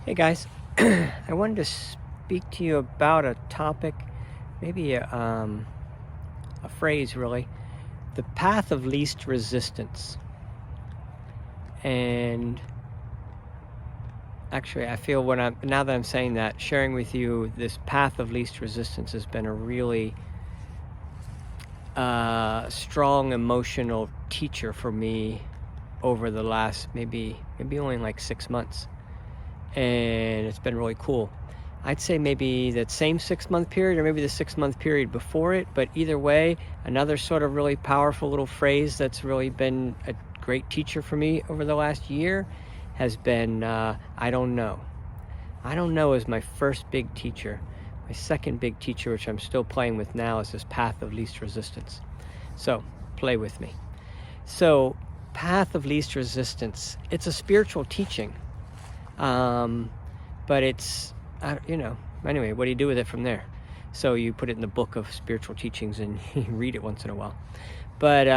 Hey guys, I wanted to speak to you about a topic, maybe a phrase really, the path of least resistance. And actually, I feel now that I'm saying that, sharing with you this path of least resistance has been a really strong emotional teacher for me over the last maybe only like 6 months. And it's been really cool. I'd say maybe that same 6-month period or maybe the 6-month period before it, but either way, another sort of really powerful little phrase that's really been a great teacher for me over the last year has been, I don't know. I don't know is my first big teacher. My second big teacher, which I'm still playing with now, is this path of least resistance. So play with me. So path of least resistance, it's a spiritual teaching. But it's, anyway, what do you do with it from there? So you put it in the book of spiritual teachings and you read it once in a while. But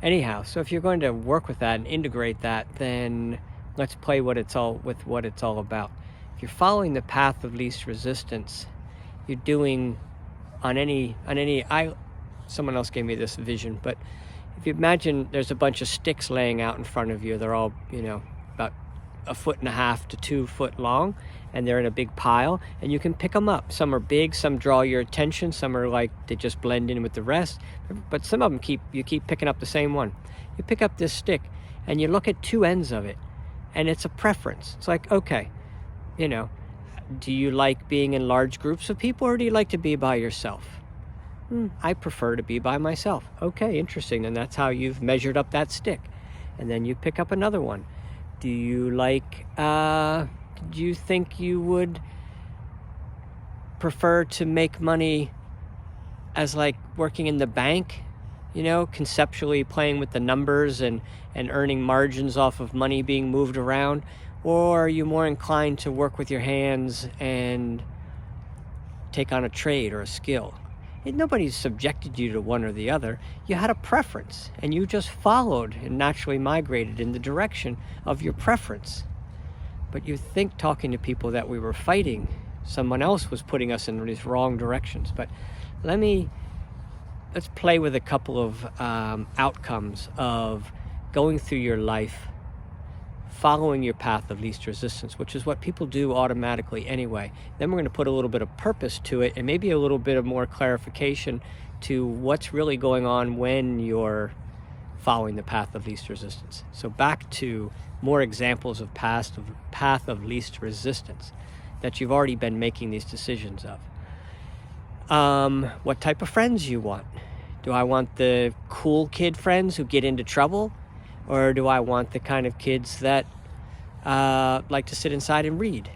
anyhow, so if you're going to work with that and integrate that, then let's play what it's all about. If you're following the path of least resistance, you're doing someone else gave me this vision, but if you imagine there's a bunch of sticks laying out in front of you, they're all, about 1.5 to 2 foot long, and they're in a big pile, and you can pick them up. Some are big, some draw your attention, some are like they just blend in with the rest, but some of them you keep picking up the same one. You pick up this stick and you look at two ends of it, and it's a preference. It's like, okay, do you like being in large groups of people, or do you like to be by yourself? I prefer to be by myself. Okay, interesting. And that's how you've measured up that stick. And then you pick up another one. Do you do you think you would prefer to make money as like working in the bank, conceptually playing with the numbers and earning margins off of money being moved around? Or are you more inclined to work with your hands and take on a trade or a skill? Nobody's subjected you to one or the other. You had a preference, and you just followed and naturally migrated in the direction of your preference. But you think, talking to people, that we were fighting. Someone else was putting us in these wrong directions. But let's play with a couple of outcomes of going through your life following your path of least resistance, which is what people do automatically anyway. Then we're going to put a little bit of purpose to it, and maybe a little bit of more clarification to what's really going on when you're following the path of least resistance. So back to more examples of path of least resistance that you've already been making these decisions of. What type of friends you want? Do I want the cool kid friends who get into trouble? Or do I want the kind of kids that like to sit inside and read?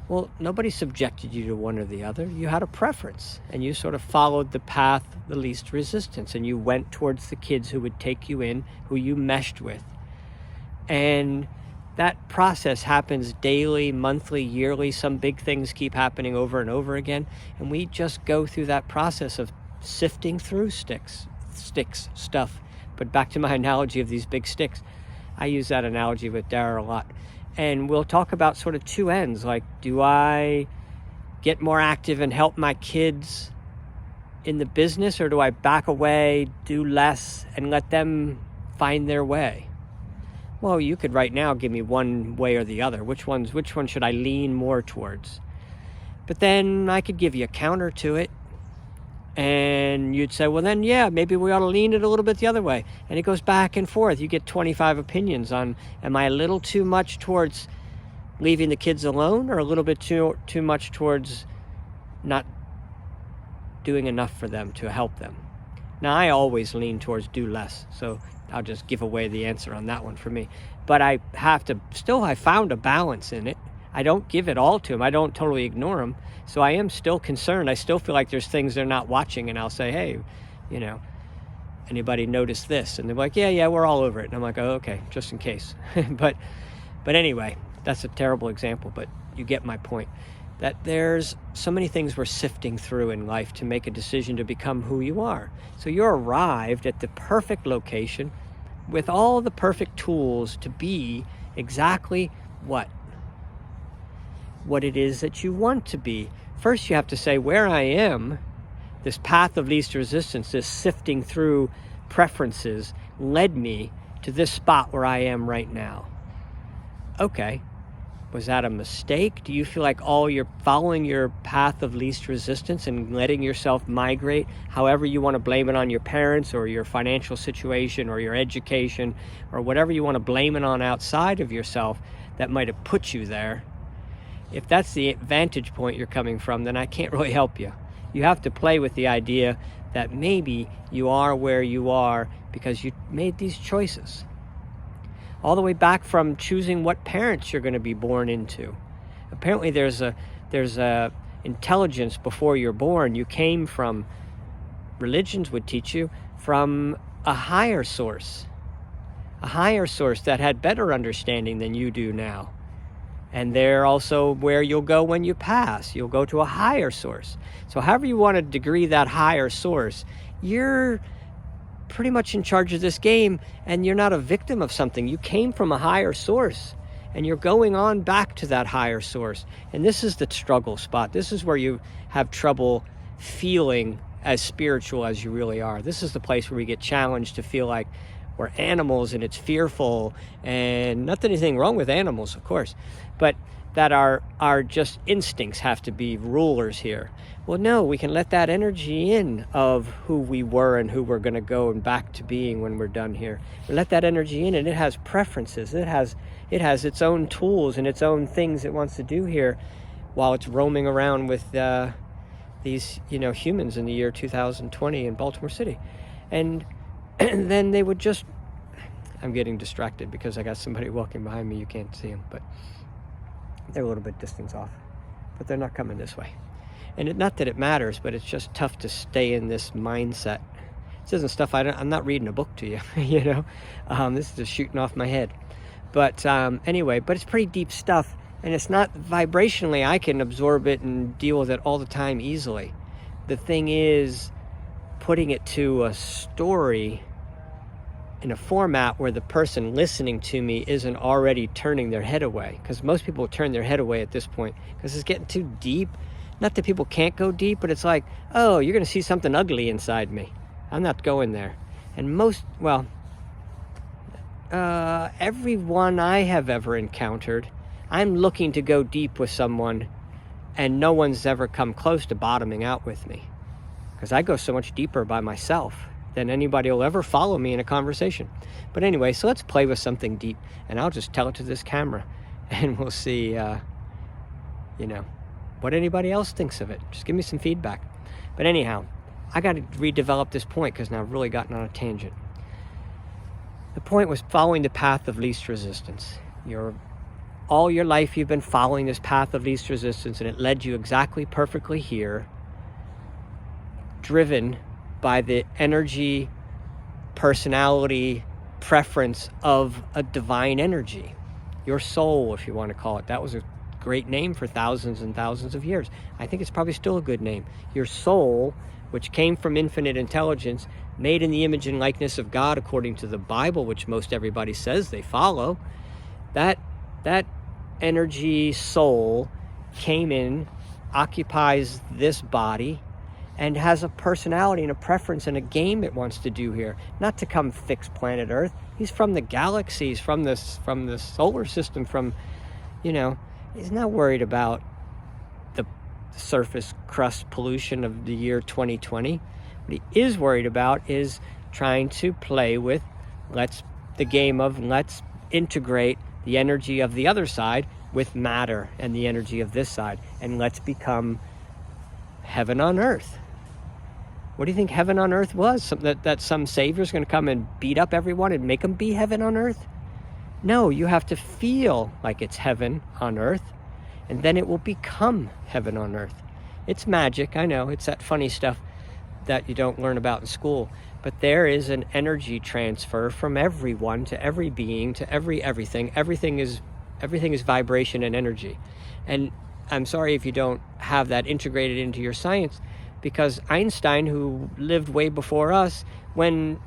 Well, nobody subjected you to one or the other. You had a preference, and you sort of followed the path of the least resistance, and you went towards the kids who would take you in, who you meshed with. And that process happens daily, monthly, yearly. Some big things keep happening over and over again, and we just go through that process of sifting through stuff. But back to my analogy of these big sticks, I use that analogy with Dara a lot. And we'll talk about sort of two ends, like, do I get more active and help my kids in the business, or do I back away, do less, and let them find their way? Well, you could right now give me one way or the other. Which one should I lean more towards? But then I could give you a counter to it. And you'd say, well, then, yeah, maybe we ought to lean it a little bit the other way. And it goes back and forth. You get 25 opinions on, am I a little too much towards leaving the kids alone, or a little bit too much towards not doing enough for them to help them? Now, I always lean towards do less. So I'll just give away the answer on that one for me. But I found a balance in it. I don't give it all to them. I don't totally ignore them. So I am still concerned. I still feel like there's things they're not watching, and I'll say, hey, anybody notice this? And they're like, yeah, we're all over it. And I'm like, oh, okay, just in case. But anyway, that's a terrible example, but you get my point. That there's so many things we're sifting through in life to make a decision to become who you are. So you're arrived at the perfect location with all the perfect tools to be exactly what? what it is that you want to be. First, you have to say, where I am, this path of least resistance, this sifting through preferences led me to this spot where I am right now. Okay, was that a mistake? Do you feel like you're following your path of least resistance and letting yourself migrate, however you want to blame it on your parents or your financial situation or your education or whatever you want to blame it on outside of yourself that might have put you there? If that's the vantage point you're coming from, then I can't really help you. You have to play with the idea that maybe you are where you are because you made these choices. All the way back from choosing what parents you're going to be born into. Apparently there's a intelligence before you're born. You came from, religions would teach you, from a higher source that had better understanding than you do now. And they're also where you'll go when you pass. You'll go to a higher source. So however you want to degree that higher source, you're pretty much in charge of this game, and you're not a victim of something. You came from a higher source, and you're going on back to that higher source. And this is the struggle spot. This is where you have trouble feeling as spiritual as you really are. This is the place where we get challenged to feel like we're animals and it's fearful, and not that anything wrong with animals, of course, but that our just instincts have to be rulers here. Well, no, we can let that energy in of who we were and who we're going to go and back to being when we're done here. We let that energy in, and it has preferences. It has its own tools and its own things it wants to do here while it's roaming around with these humans in the year 2020 in Baltimore City. And then they would just, I'm getting distracted because I got somebody walking behind me. You can't see them, but they're a little bit distance off, but they're not coming this way. And not that it matters, but it's just tough to stay in this mindset. This isn't stuff I'm not reading a book to you, this is just shooting off my head. But anyway, but it's pretty deep stuff, and it's not vibrationally, I can absorb it and deal with it all the time easily. The thing is putting it to a story in a format where the person listening to me isn't already turning their head away, because most people turn their head away at this point because it's getting too deep. Not that people can't go deep, but it's like, oh, you're going to see something ugly inside me. I'm not going there. And everyone I have ever encountered, I'm looking to go deep with someone, and no one's ever come close to bottoming out with me, because I go so much deeper by myself than anybody will ever follow me in a conversation. But anyway, so let's play with something deep, and I'll just tell it to this camera, and we'll see, what anybody else thinks of it. Just give me some feedback. But anyhow, I got to redevelop this point because now I've really gotten on a tangent. The point was following the path of least resistance. All your life you've been following this path of least resistance, and it led you exactly perfectly here, driven by the energy, personality, preference of a divine energy. Your soul, if you want to call it. That was a great name for thousands and thousands of years. I think it's probably still a good name. Your soul, which came from infinite intelligence, made in the image and likeness of God according to the Bible, which most everybody says they follow, that energy soul came in, occupies this body, and has a personality and a preference and a game it wants to do here. Not to come fix planet Earth. He's from the galaxies, from the solar system, he's not worried about the surface crust pollution of the year 2020. What he is worried about is trying to play with let's integrate the energy of the other side with matter and the energy of this side, and let's become heaven on earth. What do you think heaven on earth was? That some savior's going to come and beat up everyone and make them be heaven on earth? No, you have to feel like it's heaven on earth, and then it will become heaven on earth. It's magic, I know. It's that funny stuff that you don't learn about in school. But there is an energy transfer from everyone to every being to everything. Everything is vibration and energy. And I'm sorry if you don't have that integrated into your science, because Einstein, who lived way before us, when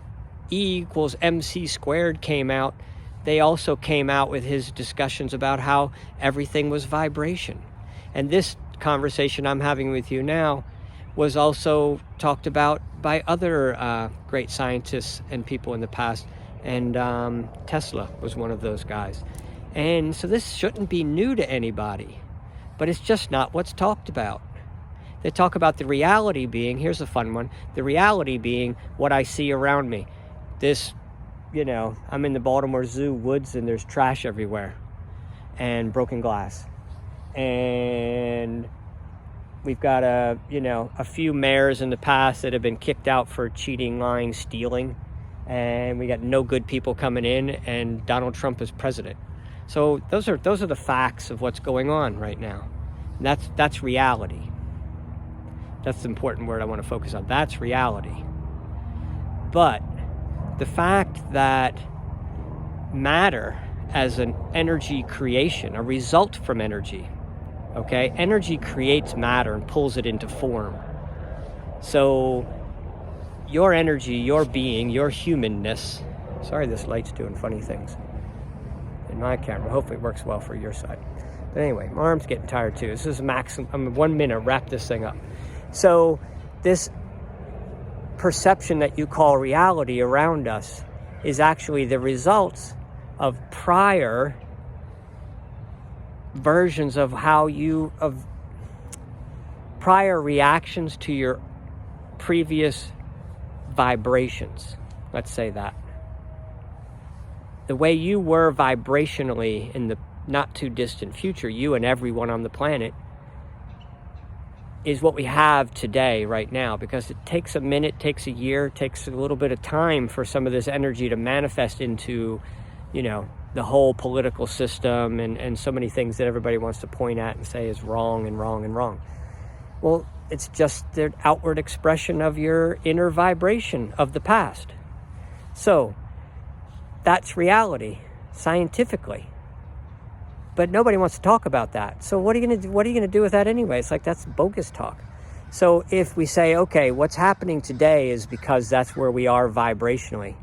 E equals mc squared came out, they also came out with his discussions about how everything was vibration. And this conversation I'm having with you now was also talked about by other great scientists and people in the past. And Tesla was one of those guys. And so this shouldn't be new to anybody, but it's just not what's talked about. They talk about the reality being, here's a fun one, the reality being what I see around me. This, I'm in the Baltimore Zoo woods and there's trash everywhere and broken glass. And we've got a few mayors in the past that have been kicked out for cheating, lying, stealing. And we got no good people coming in, and Donald Trump is president. So those are the facts of what's going on right now. And that's reality. That's the important word I want to focus on. That's reality. But the fact that matter as an energy creation, a result from energy, okay? Energy creates matter and pulls it into form. So your energy, your being, your humanness, sorry this light's doing funny things in my camera. Hopefully it works well for your side. But anyway, my arm's getting tired too. This is maximum, 1 minute, wrap this thing up. So this perception that you call reality around us is actually the results of prior versions of prior reactions to your previous vibrations. Let's say that. The way you were vibrationally in the not too distant future, you and everyone on the planet, is what we have today, right now, because it takes a minute, takes a year, takes a little bit of time for some of this energy to manifest into, the whole political system and so many things that everybody wants to point at and say is wrong and wrong and wrong. Well, it's just the outward expression of your inner vibration of the past. So that's reality, scientifically. But nobody wants to talk about that. So what are you going to do with that anyway? It's like, that's bogus talk. So if we say, okay, what's happening today is because that's where we are vibrationally,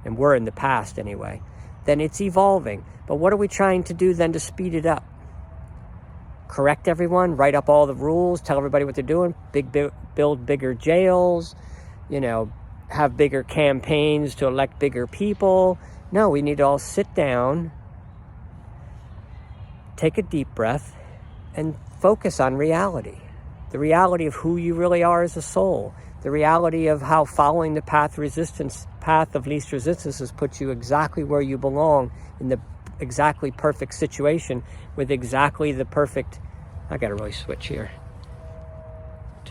and we're in the past anyway, then it's evolving. But what are we trying to do then to speed it up? Correct everyone, write up all the rules, tell everybody what they're doing, build bigger jails, have bigger campaigns to elect bigger people. No, we need to all sit down, take a deep breath, and focus on reality. The reality of who you really are as a soul. The reality of how following the path of least resistance has put you exactly where you belong, in the exactly perfect situation with exactly the perfect... I gotta really switch here. I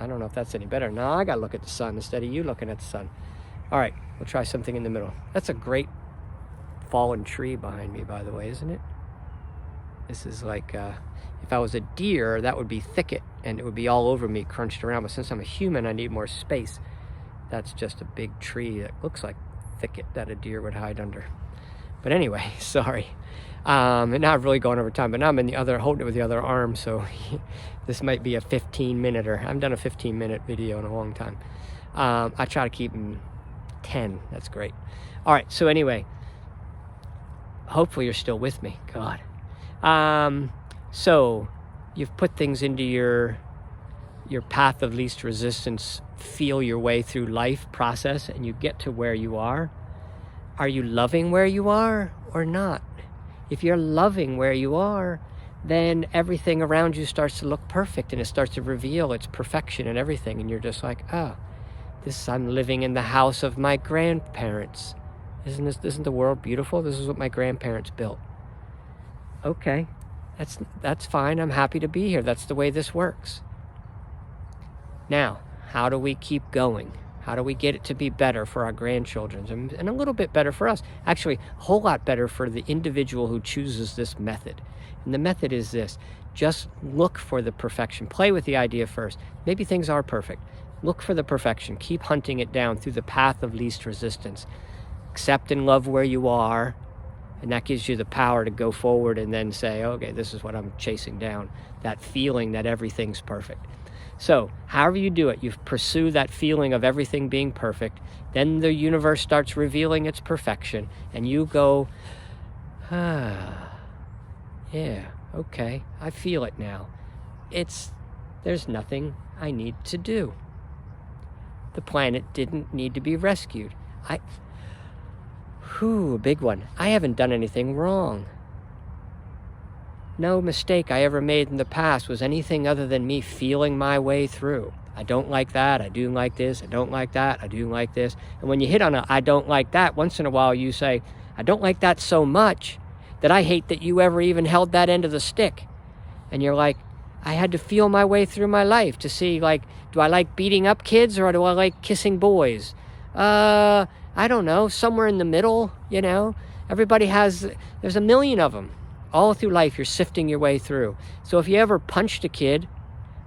don't know if that's any better. No, I gotta look at the sun instead of you looking at the sun. All right, we'll try something in the middle. That's a great fallen tree behind me, by the way, isn't it? This is like, if I was a deer, that would be thicket, and it would be all over me, crunched around. But since I'm a human, I need more space. That's just a big tree that looks like thicket that a deer would hide under. But anyway, sorry. And now I've really gone over time, but now I'm holding it with the other arm, so this might be a 15-minute, I haven't done a 15-minute video in a long time. I try to keep them 10. That's great. All right, so anyway, hopefully you're still with me. God. So you've put things into your path of least resistance, feel your way through life process, and you get to where you are. Are you loving where you are or not? If you're loving where you are, then everything around you starts to look perfect, and it starts to reveal its perfection and everything. And you're just like, I'm living in the house of my grandparents. Isn't the world beautiful? This is what my grandparents built. Okay, that's fine. I'm happy to be here. That's the way this works. Now, how do we keep going? How do we get it to be better for our grandchildren and a little bit better for us? Actually, a whole lot better for the individual who chooses this method. And the method is this. Just look for the perfection. Play with the idea first. Maybe things are perfect. Look for the perfection. Keep hunting it down through the path of least resistance. Accept and love where you are, and that gives you the power to go forward and then say, okay, this is what I'm chasing down. That feeling that everything's perfect. So, however you do it, you pursue that feeling of everything being perfect, then the universe starts revealing its perfection, and you go, Yeah, okay, I feel it now. There's nothing I need to do. The planet didn't need to be rescued. A big one. I haven't done anything wrong. No mistake I ever made in the past was anything other than me feeling my way through. I don't like that, I do like this, I don't like that, I do like this. And when you hit on a I don't like that, once in a while you say, I don't like that so much that I hate that you ever even held that end of the stick. And you're like, I had to feel my way through my life to see, like, do I like beating up kids or do I like kissing boys? I don't know, somewhere in the middle, you know? There's a million of them. All through life, you're sifting your way through. So if you ever punched a kid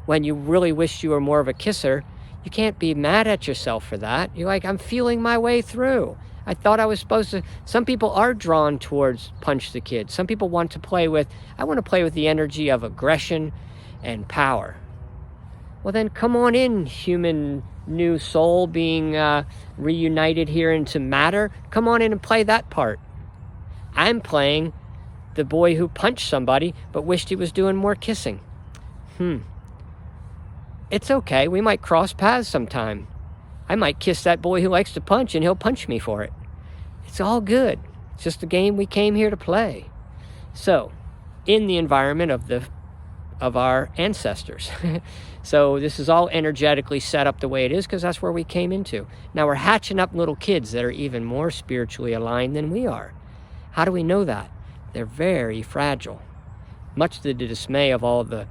when you really wished you were more of a kisser, you can't be mad at yourself for that. You're like, I'm feeling my way through. I thought I was supposed to. Some people are drawn towards punch the kid. Some people want to play with, I want to play with the energy of aggression and power. Well then come on in, human new soul being reunited here into matter. Come on in and play that part. I'm playing the boy who punched somebody but wished he was doing more kissing. It's okay, we might cross paths sometime. I might kiss that boy who likes to punch and he'll punch me for it. It's all good. It's just a game we came here to play. So, in the environment of our ancestors. So this is all energetically set up the way it is because that's where we came into. Now we're hatching up little kids that are even more spiritually aligned than we are. How do we know that? They're very fragile. Much to the dismay of all the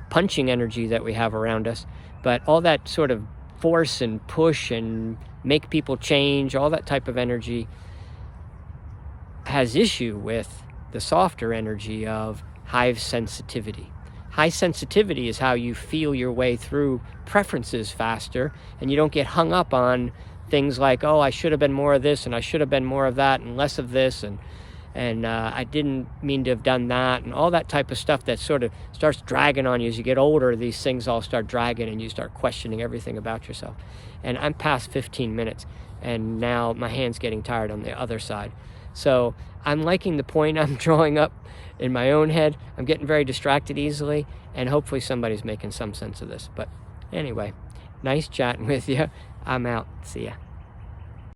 punching energy that we have around us, but all that sort of force and push and make people change, all that type of energy has issue with the softer energy of high sensitivity. High sensitivity is how you feel your way through preferences faster, and you don't get hung up on things like, oh, I should have been more of this and I should have been more of that and less of this, and I didn't mean to have done that, and all that type of stuff that sort of starts dragging on you. As you get older, these things all start dragging and you start questioning everything about yourself. And I'm past 15 minutes and now my hand's getting tired on the other side. So I'm liking the point I'm drawing up in my own head. I'm getting very distracted easily, and hopefully somebody's making some sense of this. But anyway, nice chatting with you. I'm out. See ya.